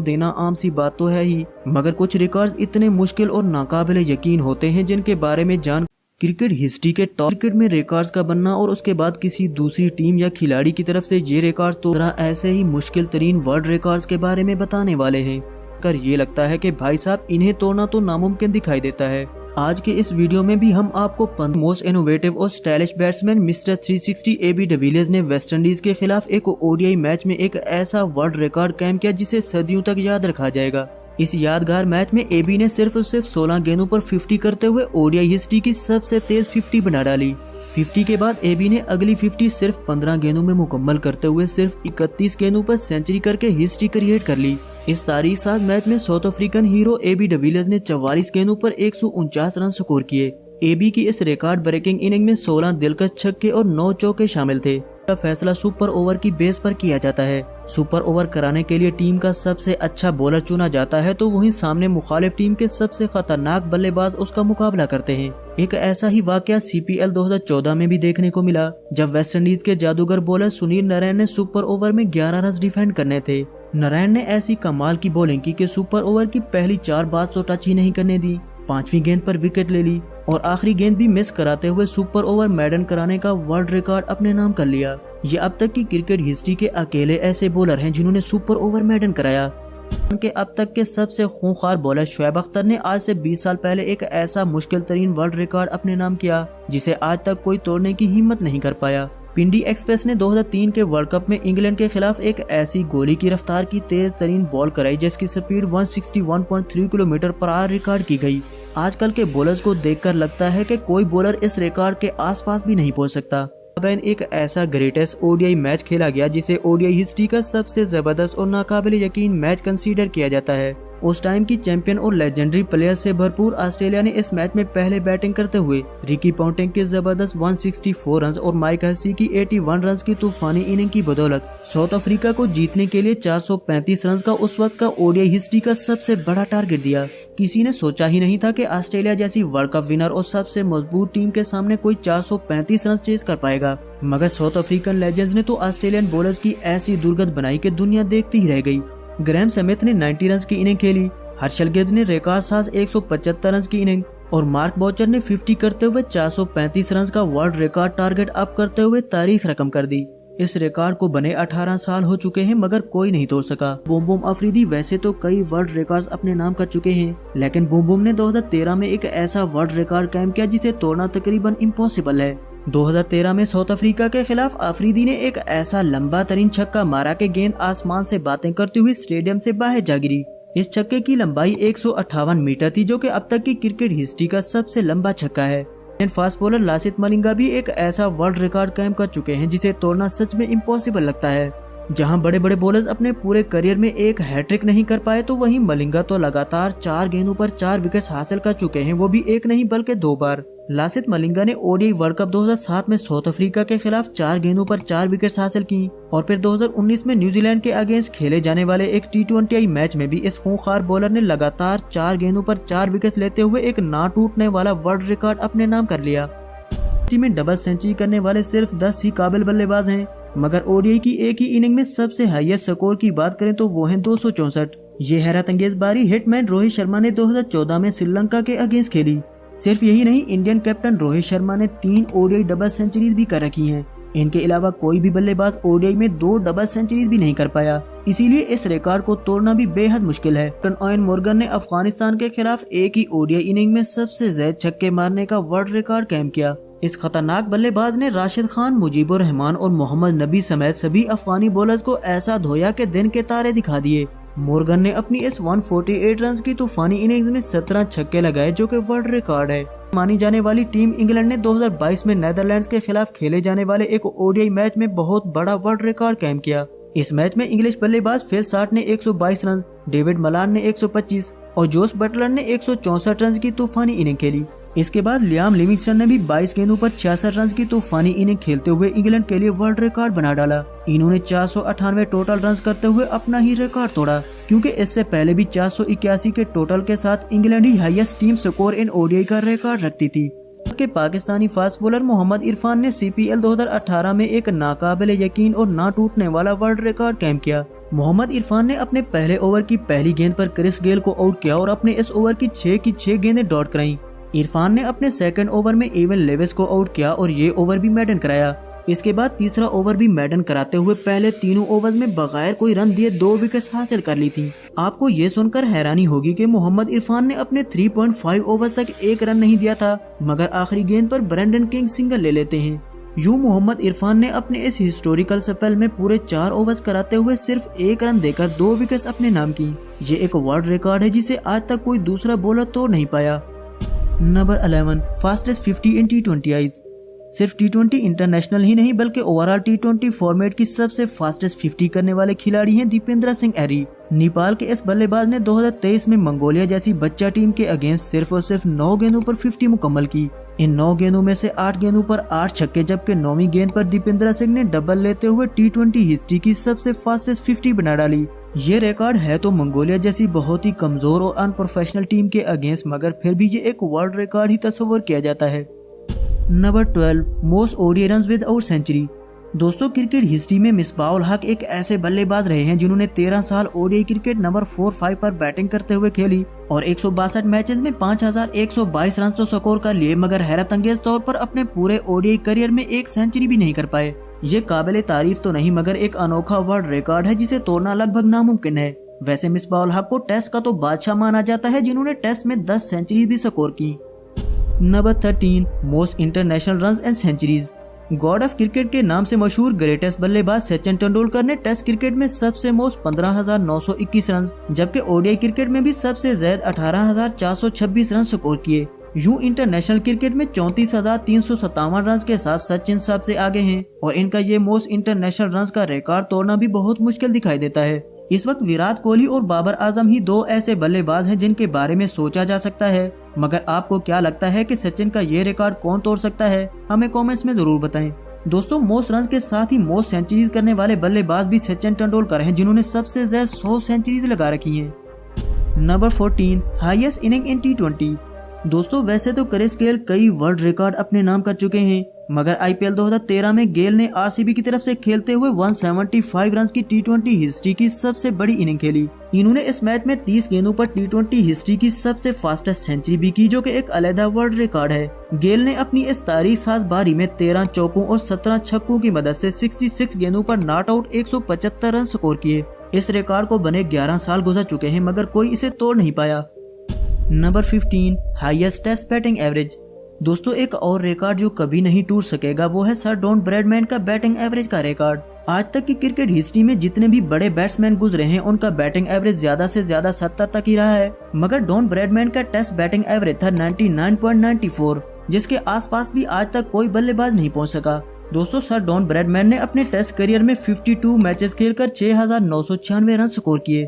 देना आम सी बात तो है ही, मगर कुछ रिकॉर्ड्स इतने मुश्किल और नाकाबिले यकीन होते हैं जिनके बारे में जान क्रिकेट हिस्ट्री के टॉप क्रिकेट में रिकॉर्ड्स का बनना और उसके बाद किसी दूसरी टीम या खिलाड़ी की तरफ से ये रिकॉर्ड्स तोड़ना ऐसे ही मुश्किल तरीन वर्ल्ड रिकॉर्ड्स के बारे में बताने वाले हैं। कर ये लगता है कि भाई साहब इन्हें तोड़ना तो नामुमकिन दिखाई देता है। आज के इस वीडियो में भी हम आपको मोस्ट इनोवेटिव और stylish batsman mister 360 AB de Villiers ने वेस्टइंडीज के खिलाफ एक ओडीआई मैच में एक ऐसा वर्ल्ड रिकॉर्ड कायम किया जिसे सदियों तक याद रखा जाएगा। इस यादगार मैच में एबी ने सिर्फ 16 गेंदों पर 50 करते हुए ओडीआई हिस्ट्री की सबसे तेज 50 बना डाली। 50 के बाद एबी ने अगली 50 सिर्फ 15 गेंदों में मुकम्मल करते हुए सिर्फ 31 गेंदों पर सेंचुरी करके हिस्ट्री क्रिएट कर ली। इस तारीख साज मैच में South African hero AB de Villiers ने 44 गेंदों पर 149 रन स्कोर किए। एबी की इस रिकॉर्ड ब्रेकिंग इनिंग में 16 दिलकश छक्के और 9 चौके शामिल थे। का फैसला सुपर ओवर की बेस पर किया जाता है। सुपर ओवर कराने के लिए टीम का सबसे अच्छा बॉलर चुना जाता है तो वहीं सामने मुखालिफ टीम के सबसे खतरनाक बल्लेबाज उसका मुकाबला करते हैं। एक ऐसा ही वाकया CPL 2014 में भी देखने को मिला जब वेस्टइंडीज के जादूगर बॉलर सुनील नारायण ने सुपर ओवर में 11 रन डिफेंड करने थे। नारायण ने ऐसी कमाल की बॉलिंग की कि सुपर ओवर की पहली 4 बात तो टच ही नहीं करने दी, 5वीं गेंद पर विकेट ले ली और आखिरी गेंद भी मिस कराते हुए सुपर ओवर मेडन कराने का वर्ल्ड रिकॉर्ड अपने नाम कर लिया। ये अब तक की क्रिकेट हिस्ट्री के अकेले ऐसे बॉलर हैं जिन्होंने सुपर ओवर मेडन कराया। उनके अब तक के सबसे खूंखार बॉलर शोएब अख्तर ने आज से 20 साल पहले एक ऐसा मुश्किल तरीन वर्ल्ड रिकॉर्ड अपने नाम किया जिसे आज तक कोई तोड़ने की हिम्मत नहीं कर पाया। पिंडी एक्सप्रेस ने 2003 के वर्ल्ड कप में इंग्लैंड के खिलाफ एक ऐसी गोली की रफ्तार की तेज तरीन बॉल कराई जिसकी speed 161.3 kilometre per hour record की गई। आजकल के बॉलर्स को देखकर लगता है कि कोई बॉलर इस रिकॉर्ड के आसपास भी नहीं पहुंच सकता। अब एक ऐसा ग्रेटेस्ट ओडीआई मैच खेला गया जिसे ओडीआई हिस्ट्री का सबसे जबरदस्त और नाकाबिले यकीन मैच कंसीडर किया जाता है। उस टाइम की चैंपियन और लेजेंडरी प्लेयर्स से भरपूर ऑस्ट्रेलिया ने इस मैच में पहले बैटिंग करते हुए रिकी पॉन्टिंग के जबरदस्त 164 रन और माइक हसी की 81 रन की तूफानी इनिंग की बदौलत साउथ अफ्रीका को जीतने के लिए 435 रन का उस वक्त का ओडीआई हिस्ट्री का सबसे बड़ा टारगेट दिया। किसी ने सोचा ही नहीं था कि ऑस्ट्रेलिया जैसी वर्ल्ड कप विनर और सबसे मजबूत टीम के सामने कोई 435 रन चेज कर पाएगा, मगर साउथ अफ्रीकन लेजेंड्स ने तो ऑस्ट्रेलियन बॉलर्स की ऐसी दुर्गत बनाई कि दुनिया देखती ही रह गई। ग्रैम स्मिथ ने 90 रन की इनिंग खेली, हर्षल गिब्स ने रिकॉर्ड साज 175 रन की इनिंग और मार्क बॉचर ने 50 करते हुए 435 रन का वर्ल्ड रिकॉर्ड टारगेट अप करते हुए तारीख रकम कर दी। इस रिकॉर्ड को बने 18 साल हो चुके हैं मगर कोई नहीं तोड़ सका। बूम बूम अफरीदी वैसे तो कई वर्ल्ड रिकॉर्ड्स अपने नाम कर चुके हैं, लेकिन बूम बूम ने 2013 में एक ऐसा वर्ल्ड रिकॉर्ड कायम किया जिसे तोड़ना तकरीबन इम्पॉसिबल है। 2013 में साउथ अफ्रीका के खिलाफ अफरीदी ने एक ऐसा लंबा तरीन छक्का मारा कि गेंद आसमान से बातें करती हुई स्टेडियम से बाहर जा गिरी। इस छक्के की लंबाई 158 मीटर थी जो कि अब तक की क्रिकेट हिस्ट्री का सबसे लंबा छक्का है। फास्ट बॉलर लासित मलिंगा भी एक ऐसा वर्ल्ड रिकॉर्ड कायम कर चुके हैं जिसे तोड़ना सच में इम्पॉसिबल लगता है। जहां बड़े बड़े बॉलर्स अपने पूरे करियर में एक हैट्रिक नहीं कर पाए तो वहीं मलिंगा तो लगातार 4 गेंदों पर 4 विकेट्स हासिल कर चुके हैं, वो भी एक नहीं बल्कि 2 बार। लासित मलिंगा ने ओडीआई वर्ल्ड कप 2007 में साउथ अफ्रीका के खिलाफ 4 गेंदों पर 4 विकेट्स हासिल की और फिर 2019 में न्यूजीलैंड के अगेंस्ट खेले जाने वाले एक T20I मैच में भी इस खूंखार बॉलर ने लगातार 4 गेंदों पर 4 विकेट्स लेते हुए एक ना टूटने वाला वर्ल्ड रिकॉर्ड अपने नाम कर लिया। टीम में डबल सेंचुरी करने वाले सिर्फ 10 ही काबिल बल्लेबाज हैं, मगर ओडीआई की एक ही इनिंग में सबसे हाईएस्ट स्कोर की बात करें तो वो है 264। ये हैरत अंगेज बारी हिटमैन रोहित शर्मा ने 2014 में श्रीलंका के अगेंस्ट खेली। सिर्फ यही नहीं, इंडियन कैप्टन रोहित शर्मा ने 3 ओडीआई डबल सेंचुरीज भी कर रखी हैं। इनके अलावा कोई भी बल्लेबाज ओडीआई में 2 डबल सेंचुरीज भी नहीं कर पाया, इसीलिए इस रिकॉर्ड को तोड़ना भी बेहद मुश्किल है। कैप्टन ओवेन मॉर्गन ने अफगानिस्तान के खिलाफ एक ही ओडीआई इनिंग में सबसे ज्यादा छक्के मारने का वर्ल्ड रिकॉर्ड कायम किया। इस खतरनाक बल्लेबाज ने राशिद खान, मुजीबुर रहमान और मोहम्मद नबी समेत सभी अफगानी बॉलर्स को ऐसा धोया कि दिन के तारे दिखा दिए। मॉर्गन ने अपनी इस 148 रन की तूफानी इनिंग्स में 17 छक्के लगाए जो कि वर्ल्ड रिकॉर्ड है। मानी जाने वाली टीम इंग्लैंड ने 2022 में नेदरलैंड्स के खिलाफ खेले जाने वाले एक ओडीआई मैच में बहुत बड़ा वर्ल्ड रिकॉर्ड कायम किया। इस मैच में इंग्लिश बल्लेबाज फिल शार्ट ने 122 रन, डेविड मलान ने 125 और जोस बटलर ने 164 रन की तूफानी इनिंग खेली। इसके बाद लियाम लिविंगस्टन ने भी 22 गेंदों पर 66 रन की तूफानी इनिंग खेलते हुए इंग्लैंड के लिए वर्ल्ड रिकॉर्ड बना डाला। इन्होंने 498 टोटल रन करते हुए अपना ही रिकॉर्ड तोड़ा, क्योंकि इससे पहले भी 481 के टोटल के साथ England he highest team score in ODI का रिकॉर्ड रखती थी। के पाकिस्तानी फास्ट बॉलर मोहम्मद इरफान ने CPL 2018 में एक नाकाबिले यकीन और ना टूटने वाला वर्ल्ड रिकॉर्ड कायम किया। मोहम्मद इरफान ने अपने पहले ओवर की पहली गेंद पर क्रिस गेल को आउट किया और अपने इस ओवर की 6 गेंदें डॉट कराईं। इरफान ने अपने सेकंड ओवर में एवन लेविस को आउट किया और ये ओवर भी मेडन कराया। इसके बाद तीसरा ओवर भी मेडन कराते हुए पहले तीनों ओवर्स में बगैर कोई रन दिए 2 विकेट्स हासिल कर ली थी। आपको ये सुनकर हैरानी होगी कि मोहम्मद इरफान ने अपने 3.5 ओवर्स तक 1 रन नहीं दिया था, मगर आखिरी गेंद पर ब्रेंडन किंग सिंगल ले लेते हैं। यूं मोहम्मद इरफान ने अपने इस हिस्टोरिकल स्पेल में पूरे 4 ओवर्स कराते हुए सिर्फ 1 रन देकर 2 विकेट्स अपने नाम की। ये एक वर्ल्ड रिकॉर्ड है जिसे आज तक कोई दूसरा बॉलर तोड़ नहीं पाया। नंबर 11 फास्टेस्ट 50 इन T20 आईज। सिर्फ T20 इंटरनेशनल ही नहीं बल्कि ओवरऑल T20 फॉर्मेट की सबसे फास्टेस्ट 50 करने वाले खिलाड़ी हैं दीपेंद्र सिंह एरी। नेपाल के इस बल्लेबाज ने 2023 में मंगोलिया जैसी बच्चा टीम के अगेंस्ट सिर्फ और सिर्फ 9 गेंदों पर 50 मुकम्मल की। इन 9 गेंदों में से 8 गेंदों पर 8 छक्के, जबकि 9वीं गेंद पर दीपेंद्र सिंह ने डबल लेते हुए T20 हिस्ट्री की सबसे फास्टेस्ट 50 बना डाली। ये रिकॉर्ड है तो मंगोलिया जैसी बहुत ही कमजोर और अनप्रोफेशनल टीम के अगेंस्ट, मगर फिर भी ये एक वर्ल्ड रिकॉर्ड ही तस्वर किया जाता है। Number 12 most ODI runs without century. दोस्तों, क्रिकेट हिस्ट्री में मिसबाह उल हक एक ऐसे बल्लेबाज रहे हैं जिन्होंने 13 साल ओडीआई क्रिकेट नंबर 4-5 पर बैटिंग करते हुए खेली और 162 मैचेस में 5122 रन तो स्कोर कर लिए, मगर हैरत अंगेज तौर पर अपने पूरे ओडीआई करियर में एक सेंचुरी भी नहीं कर पाए। ये काबिले तारीफ तो नहीं मगर एक अनोखा वर्ल्ड रिकॉर्ड है जिसे तोड़ना लगभग नामुमकिन है। वैसे मिसबाह उल हक को टेस्ट का तो बादशाह माना जाता है जिन्होंने टेस्ट में 10 सेंचुरी भी स्कोर की। Number 13 most international runs and centuries. God of cricket के नाम से मशहूर ग्रेटेस्ट बल्लेबाज सचिन तेंदुलकर ने टेस्ट क्रिकेट में सबसे मोस्ट 15,921 रन, जबकि ओडीआई क्रिकेट में भी सबसे ज्यादा 18,426 रन स्कोर किए। यूं इंटरनेशनल क्रिकेट में 34,357 रन के साथ सचिन सबसे आगे हैं और इनका ये मोस्ट इंटरनेशनल रन का रिकॉर्ड तोड़ना भी बहुत मुश्किल दिखाई देता है। इस वक्त विराट कोहली और बाबर आजम ही 2 ऐसे बल्लेबाज हैं जिनके बारे में सोचा जा सकता है, मगर आपको क्या लगता है कि सचिन का ये रिकॉर्ड कौन तोड़ सकता है? हमें कमेंट्स में जरूर बताएं। दोस्तों, मोस्ट रन के साथ ही मोस्ट सेंचुरीज करने वाले बल्लेबाज भी सचिन तेंदुलकर हैं जिन्होंने सबसे ज्यादा 100 सेंचुरीज लगा रखी हैं। नंबर 14 हाईएस्ट इनिंग इन T20। दोस्तों, वैसे तो क्रिस गेल कई वर्ल्ड रिकॉर्ड अपने नाम कर चुके हैं, मगर IPL 2013 में गेल ने आरसीबी की तरफ से खेलते हुए 175 रन की T20 हिस्ट्री की सबसे बड़ी इनिंग खेली। इन्होंने इस मैच में 30 गेंदों पर T20 हिस्ट्री की सबसे फास्टेस्ट सेंचुरी भी की, जो कि एक अलग वर्ल्ड रिकॉर्ड है। गेल ने अपनी इस तारीख साज बारी में 13 चौकों और 17 छक्कों की मदद से 66 गेंदों पर नॉट आउट 175 रन स्कोर किए। इस रिकॉर्ड को बने 11 साल गुजर चुके हैं, मगर कोई इसे तोड़ नहीं पाया। Number 15 highest test batting average. दोस्तों, एक और रिकॉर्ड जो कभी नहीं टूट सकेगा वो है सर डॉन ब्रैडमैन का बैटिंग एवरेज का रिकॉर्ड। आज तक की क्रिकेट हिस्ट्री में जितने भी बड़े बैट्समैन गुजरे हैं उनका बैटिंग एवरेज ज्यादा से ज्यादा 70 तक ही रहा है, मगर डॉन ब्रैडमैन का टेस्ट बैटिंग एवरेज था 99.94, जिसके आसपास भी आज तक कोई बल्लेबाज नहीं पहुंच सका। दोस्तों, सर डॉन ब्रैडमैन ने अपने टेस्ट करियर में 52 मैचेस खेलकर 6,996 रन स्कोर किए।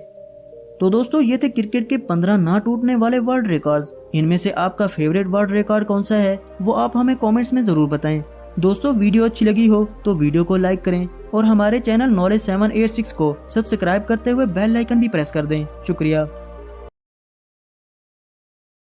तो दोस्तों, ये थे क्रिकेट के 15 ना टूटने वाले वर्ल्ड रिकॉर्ड्स। इनमें से आपका फेवरेट वर्ल्ड रिकॉर्ड कौन सा है वो आप हमें कमेंट्स में जरूर बताएं। दोस्तों, वीडियो अच्छी लगी हो तो वीडियो को लाइक करें और हमारे चैनल नॉलेज 786 को सब्सक्राइब करते हुए बेल आइकन भी प्रेस कर दें। शुक्रिया।